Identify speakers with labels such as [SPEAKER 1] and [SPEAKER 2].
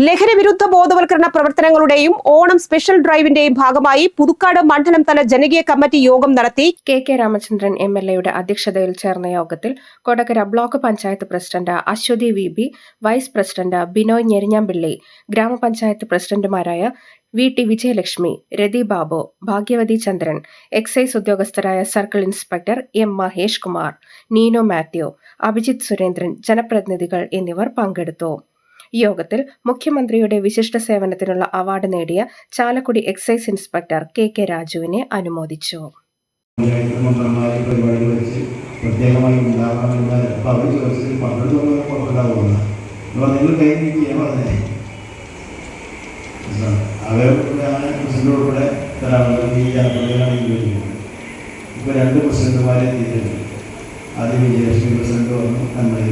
[SPEAKER 1] ലഹരി വിരുദ്ധ ബോധവൽക്കരണ പ്രവർത്തനങ്ങളുടെയും ഓണം സ്പെഷ്യൽ ഡ്രൈവിന്റെയും ഭാഗമായി പുതുക്കാട് മണ്ഡലം തല ജനകീയ കമ്മിറ്റി യോഗം നടത്തി. കെ രാമചന്ദ്രൻ MLA അധ്യക്ഷതയിൽ ചേർന്ന യോഗത്തിൽ Kodakara block panchayat president Aswathy VB, vice president Binoy Njerinjampilly, ഗ്രാമപഞ്ചായത്ത് പ്രസിഡന്റുമാരായ VT വിജയലക്ഷ്മി, രതി ബാബു, ഭാഗ്യവതി ചന്ദ്രൻ, എക്സൈസ് ഉദ്യോഗസ്ഥരായ circle inspector M Mahesh Kumar, Nino Mathew, Abhijith Surendran, ജനപ്രതിനിധികൾ എന്നിവർ പങ്കെടുത്തു. യോഗത്തിൽ മുഖ്യമന്ത്രിയുടെ വിശിഷ്ട സേവനത്തിനുള്ള അവാർഡ് നേടിയ ചാലക്കുടി എക്സൈസ് ഇൻസ്പെക്ടർ KK രാജുവിനെ അനുമോദിച്ചു.
[SPEAKER 2] ഇപ്പോൾ 2 പ്രസിഡന്റുമാരെ തീരുന്നു. ആദ്യം വിജയലക്ഷ്മി പ്രസിഡന്റ് വന്നു, നമ്മുടെ